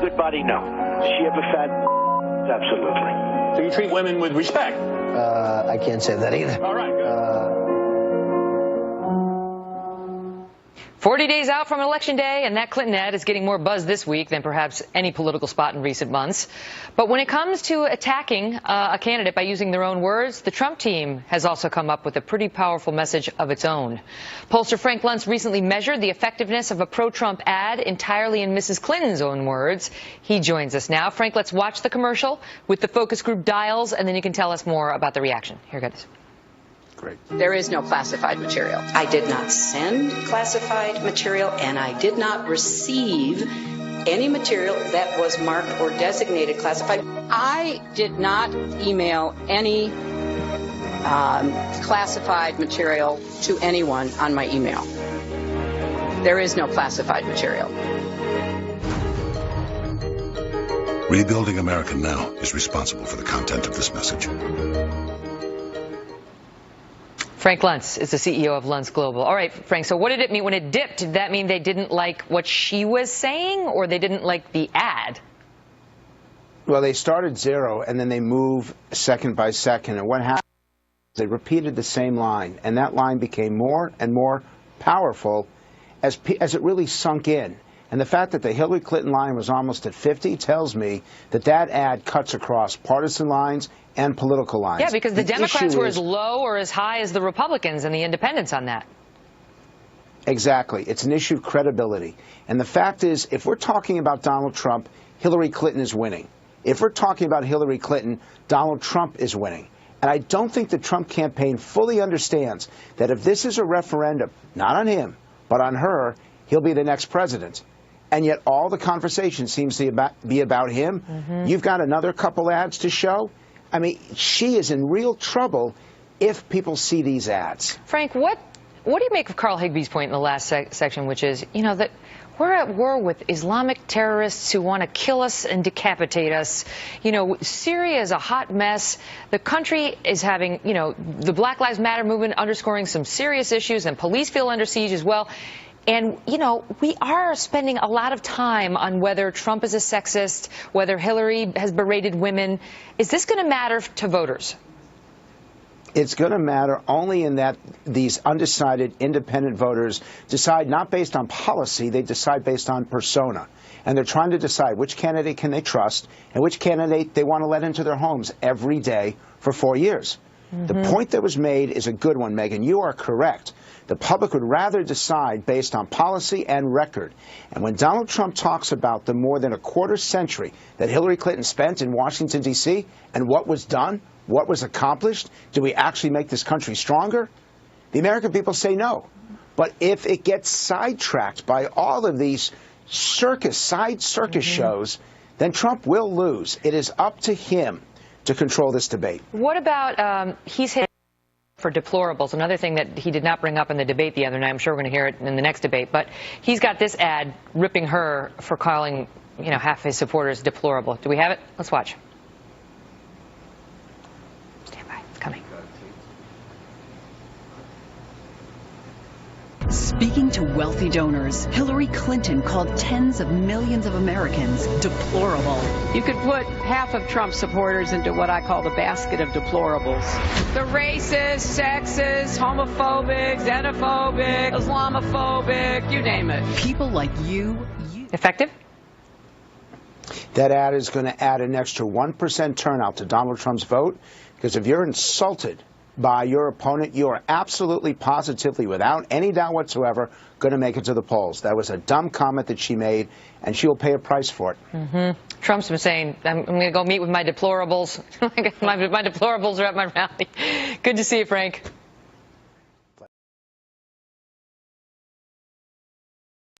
good body? No. Does she have a fat? Absolutely. So you treat women with respect? I can't say that either. All right, good. 40 days out from Election Day, and that Clinton ad is getting more buzz this week than perhaps any political spot in recent months. But when it comes to attacking a candidate by using their own words, the Trump team has also come up with a pretty powerful message of its own. Pollster Frank Luntz recently measured the effectiveness of a pro-Trump ad entirely in Mrs. Clinton's own words. He joins us now. Frank, let's watch the commercial with the focus group dials, and then you can tell us more about the reaction. Here goes. Great. There is no classified material. I did not send classified material, and I did not receive any material that was marked or designated classified. I did not email any classified material to anyone on my email. There is no classified material. Rebuilding America Now is responsible for the content of this message. Frank Luntz is the CEO of Luntz Global. All right, Frank, so what did it mean when it dipped? Did that mean they didn't like what she was saying, or they didn't like the ad? Well, they started zero, and then they move second by second. And what happened is they repeated the same line, and that line became more and more powerful as it really sunk in. And the fact that the Hillary Clinton line was almost at 50 tells me that that ad cuts across partisan lines and political lines. Yeah, because the Democrats were as low or as high as the Republicans and the independents on that. Exactly. It's an issue of credibility. And the fact is, if we're talking about Donald Trump, Hillary Clinton is winning. If we're talking about Hillary Clinton, Donald Trump is winning. And I don't think the Trump campaign fully understands that if this is a referendum, not on him, but on her, he'll be the next president. And yet all the conversation seems to be about him. Mm-hmm. You've got another couple ads to show. I mean, she is in real trouble if people see these ads. Frank, what do you make of Carl Higby's point in the last section, which is, you know, that we're at war with Islamic terrorists who want to kill us and decapitate us. You know, Syria is a hot mess. The country is having, you know, the Black Lives Matter movement underscoring some serious issues, and police feel under siege as well. And, you know, we are spending a lot of time on whether Trump is a sexist, whether Hillary has berated women. Is this going to matter to voters? It's going to matter only in that these undecided independent voters decide not based on policy, they decide based on persona. And they're trying to decide which candidate can they trust and which candidate they want to let into their homes every day for 4 years. Mm-hmm. The point that was made is a good one, Megyn. You are correct. The public would rather decide based on policy and record. And when Donald Trump talks about the more than a quarter century that Hillary Clinton spent in Washington, D.C., and what was done, what was accomplished, do we actually make this country stronger? The American people say no. But if it gets sidetracked by all of these side circus shows, then Trump will lose. It is up to him to control this debate. What about he's hit for deplorables, another thing that he did not bring up in the debate the other night. I'm sure we're going to hear it in the next debate. But he's got this ad ripping her for calling, you know, half his supporters deplorable. Do we have it? Let's watch. Stand by. It's coming. Speaking to wealthy donors, Hillary Clinton called tens of millions of Americans deplorable. You could put half of Trump supporters into what I call the basket of deplorables. The racist, sexist, homophobic, xenophobic, Islamophobic, you name it. People like you. Effective? That ad is going to add an extra 1% turnout to Donald Trump's vote, because if you're insulted by your opponent, you are absolutely, positively, without any doubt whatsoever, going to make it to the polls. That was a dumb comment that she made, and she will pay a price for it. Mm-hmm. Trump's been saying, I'm going to go meet with my deplorables. my deplorables are at my rally. Good to see you, Frank.